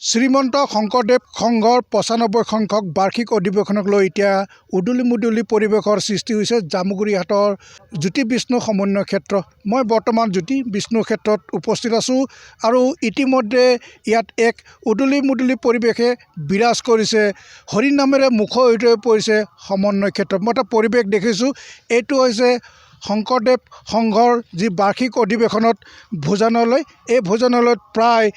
শ্ৰীমন্ত শংকৰদেৱ সংঘৰ ৯৫ সংখ্যক বাৰ্ষিক অধিৱেশনক লৈ এতিয়া উদুলি মুদুলি পৰিৱেশৰ সৃষ্টি হৈছে জামুগুৰিহাটৰ জ্যোতি বিষ্ণু সমন্বয় ক্ষেত্ৰ। মই বৰ্তমান জ্যোতি বিষ্ণু ক্ষেত্ৰত উপস্থিত আছোঁ আৰু ইতিমধ্যে ইয়াত এক উদুলি মুদুলি পৰিৱেশে বিৰাজ কৰিছে। হৰি নামেৰে মুখৰ হৈ পৰিছে সমন্বয় ক্ষেত্ৰ। মই এটা পৰিৱেশ দেখিছোঁ, এইটো হৈছে শংকৰদেৱ সংঘৰ যি বাৰ্ষিক অধিৱেশনত ভোজনালয়। এই ভোজনালয়ত প্ৰায়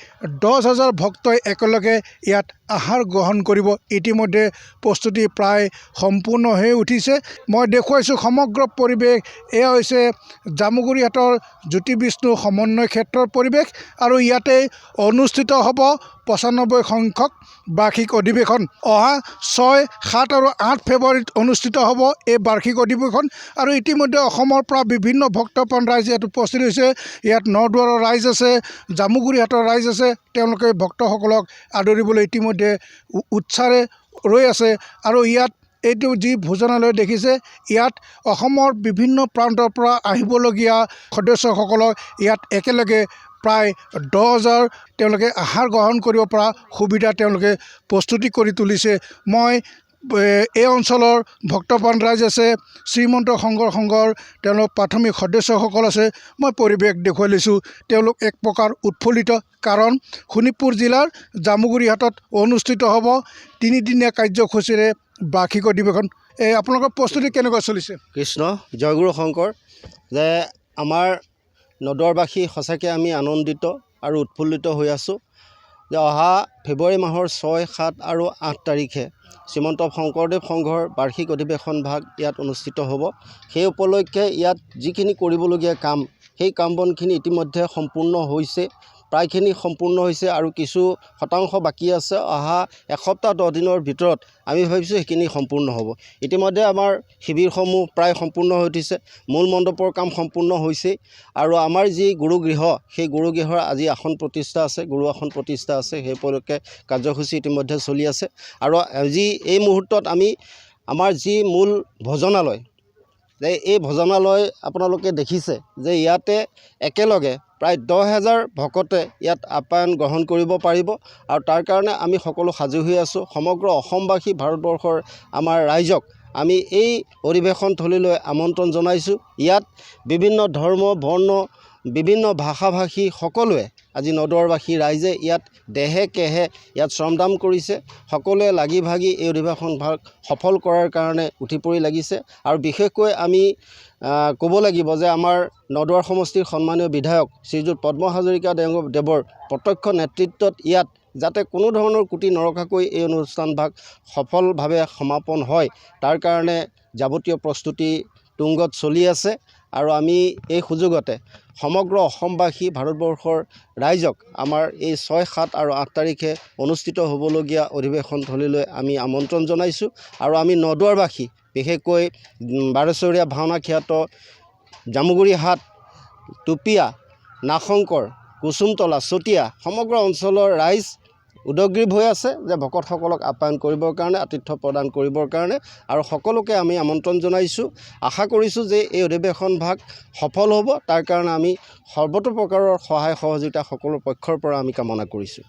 ১০,০০০ ভক্তই একেলগে ইয়াত আহাৰ গ্ৰহণ কৰিব। ইতিমধ্যে প্ৰস্তুতি প্ৰায় সম্পূৰ্ণ হৈ উঠিছে। মই দেখুৱাইছোঁ সমগ্ৰ পৰিৱেশ। এয়া হৈছে জামুগুৰিহাটৰ জ্যোতি বিষ্ণু সমন্বয় ক্ষেত্ৰৰ পৰিৱেশ আৰু ইয়াতে অনুষ্ঠিত হ'ব ৯৫ সংখ্যক বাৰ্ষিক অধিৱেশন। অহা ৬, ৭ আৰু ৮ ফেব্ৰুৱাৰীত অনুষ্ঠিত হ'ব এই বাৰ্ষিক অধিৱেশন। আৰু ইতিমধ্যে অসমৰ পৰা বিভিন্ন ভক্তপ্ৰাণ ৰাইজ ইয়াত উপস্থিত হৈছে। ইয়াত নদুৱাৰৰ ৰাইজ আছে, জামুগুৰিহাটৰ ৰাইজ আছে। তেওঁলোকে ভক্তসকলক আদৰিবলৈ ইতিমধ্যে উৎসাহেৰে ৰৈ আছে। আৰু ইয়াত এইটো যি ভোজনালয় দেখিছে, ইয়াত অসমৰ বিভিন্ন প্ৰান্তৰ পৰা আহিবলগীয়া সদস্যসকলক ইয়াত একেলগে প্ৰায় ১০,০০০ তেওঁলোকে আহাৰ গ্ৰহণ কৰিব পৰা সুবিধা তেওঁলোকে প্ৰস্তুতি কৰি তুলিছে। মই এই অঞ্চলৰ ভক্তপ্ৰাণ ৰাইজ আছে, শ্ৰীমন্ত সংঘৰ তেওঁলোক প্ৰাথমিক সদস্যসকল আছে। মই পৰিৱেশ দেখুৱাই লৈছোঁ। তেওঁলোক এক প্ৰকাৰ উৎফুল্লিত, কাৰণ শোণিতপুৰ জিলাৰ জামুগুৰিহাটত অনুষ্ঠিত হ'ব ৩দিনীয়া কাৰ্যসূচীৰে বাৰ্ষিক অধিৱেশন। আপোনালোকৰ প্ৰস্তুতি কেনেকুৱা চলিছে? কৃষ্ণ জয়গুৰু শংকৰ। যে আমাৰ নদুৱাৰবাসী সঁচাকৈ আমি আনন্দিত আৰু উৎফুল্লিত হৈ আছোঁ যে অহা ফেব্ৰুৱাৰী মাহৰ ৬, ৭ আৰু ৮ তাৰিখে শ্ৰীমন্ত শংকৰদেৱ সংঘৰ বাৰ্ষিক অধিৱেশন ভাগ ইয়াত অনুষ্ঠিত হ'ব। সেই উপলক্ষে ইয়াত যিখিনি কৰিবলগীয়া কাম, সেই কাম বনখিনি ইতিমধ্যে সম্পূৰ্ণ হৈছে, প্ৰায়খিনি সম্পূৰ্ণ হৈছে আৰু কিছু শতাংশ বাকী আছে। অহা এসপ্তাহ 10 দিনৰ ভিতৰত আমি ভাবিছোঁ সেইখিনি সম্পূৰ্ণ হ'ব। ইতিমধ্যে আমাৰ শিবিৰসমূহ প্ৰায় সম্পূৰ্ণ হৈ উঠিছে, মূল মণ্ডপৰ কাম সম্পূৰ্ণ হৈছেই। আৰু আমাৰ যি গুৰুগৃহ, সেই গুৰুগৃহৰ আজি আসন প্ৰতিষ্ঠা আছে, গুৰু আসন প্ৰতিষ্ঠা আছে। সেই উপলক্ষে কাৰ্যসূচী ইতিমধ্যে চলি আছে। আৰু আজি এই মুহূৰ্তত আমি আমাৰ যি মূল ভোজনালয়, এই ভোজনালয় আপোনালোকে দেখিছে যে ইয়াতে একেলগে প্ৰায় ১০,০০০ ভকতে ইয়াত আপ্যায়ন গ্ৰহণ কৰিব পাৰিব। আৰু তাৰ কাৰণে আমি সকলো সাজু হৈ আছোঁ। সমগ্ৰ অসমবাসী, ভাৰতবৰ্ষৰ আমাৰ ৰাইজক আমি এই অধিৱেশন থলীলৈ আমন্ত্ৰণ জনাইছোঁ। ইয়াত বিভিন্ন ধৰ্ম, বৰ্ণ, বিভিন্ন ভাষা ভাষী সকলোৱে আজি নদুৱাৰবাসী ৰাইজে ইয়াত দেহে কেহে ইয়াত শ্ৰমদান কৰিছে। সকলোৱে লাগি ভাগি এই অধিৱেশন ভাগ সফল কৰাৰ কাৰণে উঠি পৰি লাগিছে। আৰু বিশেষকৈ আমি ক'ব লাগিব যে আমাৰ নদুৱাৰ সমষ্টিৰ সন্মানীয় বিধায়ক শ্ৰীযুত পদ্ম হাজৰিকা দেৱৰ প্ৰত্যক্ষ নেতৃত্বত ইয়াত যাতে কোনো ধৰণৰ ক্ৰুটি নৰখাকৈ এই অনুষ্ঠান ভাগ সফলভাৱে সমাপন হয়, তাৰ কাৰণে যাৱতীয় প্ৰস্তুতি তুংগত চলি আছে। আৰু আমি এই সুযোগতে সমগ্ৰ অসমবাসী, ভাৰতবৰ্ষৰ ৰাইজক আমাৰ এই ৬, ৭ আৰু ৮ তাৰিখে অনুষ্ঠিত হ'বলগীয়া অধিৱেশন থলীলৈ আমি আমন্ত্ৰণ জনাইছোঁ। আৰু আমি নদুৱাৰবাসী, বিশেষকৈ ১২চৰীয়া ভাওনা খ্যাত জামুগুৰিহাট, টুপীয়া, নাগশংকৰ, কুসুমতলা, চতিয়া সমগ্ৰ অঞ্চলৰ ৰাইজ উদগ্ৰীৱ হৈ আছে যে ভকতসকলক আপ্যায়ন কৰিবৰ কাৰণে, আতিথ্য প্ৰদান কৰিবৰ কাৰণে। আৰু সকলোকে আমি আমন্ত্ৰণ জনাইছোঁ। আশা কৰিছোঁ যে এই অধিৱেশন ভাগ সফল হ'ব। তাৰ কাৰণে আমি সৰ্বতো প্ৰকাৰৰ সহায় সহযোগিতা সকলো পক্ষৰ পৰা আমি কামনা কৰিছোঁ।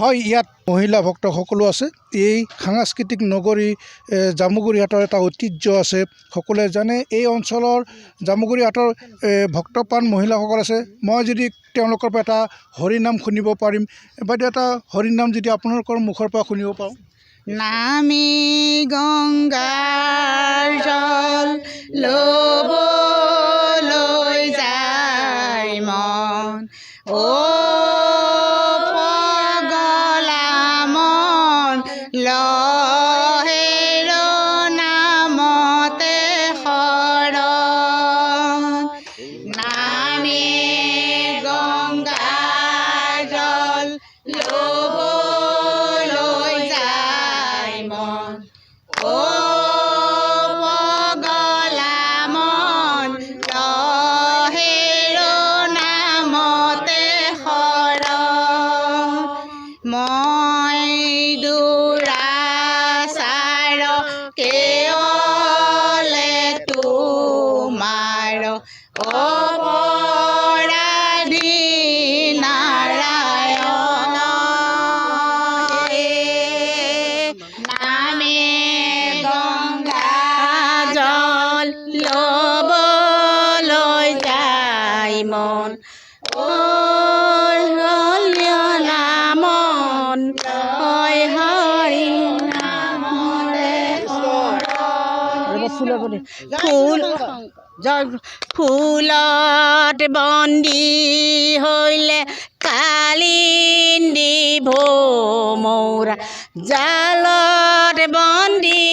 হয়, ইয়াত মহিলা ভক্তসকলো আছে। এই সাংস্কৃতিক নগৰী জামুগুৰিহাটৰ এটা ঐতিহ্য আছে, সকলোৱে জানে। এই অঞ্চলৰ জামুগুৰিহাটৰ ভক্তপ্ৰাণ মহিলাসকল আছে। মই যদি তেওঁলোকৰ পৰা এটা হৰিনাম শুনিব পাৰিম, বাইদেউ এটা হৰিনাম যদি আপোনালোকৰ মুখৰ পৰা শুনিব পাৰোঁ। নামি গংগাৰ জল ল'বলৈ যায় মন, পগলা মন লহেৰ নামতে শৰণ। নামি গংগাৰ জল ল'বলৈ যায় মন, পগলা মন লহেৰ নামতে শৰণ। মই দুৰাচাৰ কেৱলে তোমাৰ অপৰাধী নাৰায়ণ। ফুল ফুলত বন্দী হইলে কালিন্দী ভোমৌৰা জালত বন্দী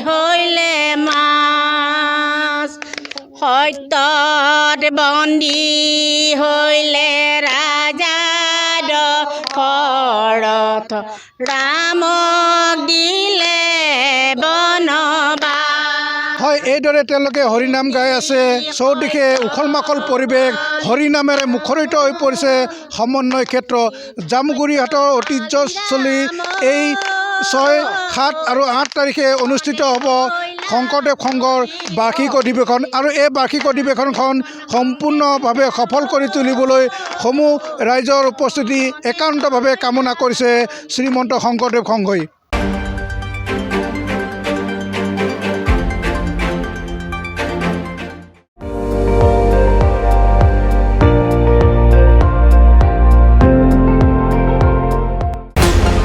হইলে মাছ সত্যত বন্দী হইলে ৰাজা দশৰথ ৰামক দিলে বনবাস। হয়, এইদৰে তেওঁলোকে হৰিনাম গাই আছে। চৌদিশে উখল মাখল পৰিৱেশ, হৰিনামেৰে মুখৰিত হৈ পৰিছে সমন্বয় ক্ষেত্ৰ। জামুগুৰিহাটৰ ঐতিহ্যস্থলী এই 6, 7 আৰু 8 তাৰিখে অনুষ্ঠিত হ'ব শংকৰদেৱ সংঘৰ বাৰ্ষিক অধিৱেশন। আৰু এই বাৰ্ষিক অধিৱেশনখন সম্পূৰ্ণভাৱে সফল কৰি তুলিবলৈ সমূহ ৰাইজৰ উপস্থিতি একান্তভাৱে কামনা কৰিছে শ্ৰীমন্ত শংকৰদেৱ সংঘই।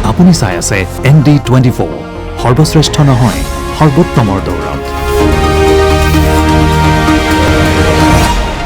আপুনি চাই আছে ND24, সৰ্বশ্ৰেষ্ঠ নহয় সৰ্বোত্তমৰ দৌৰত।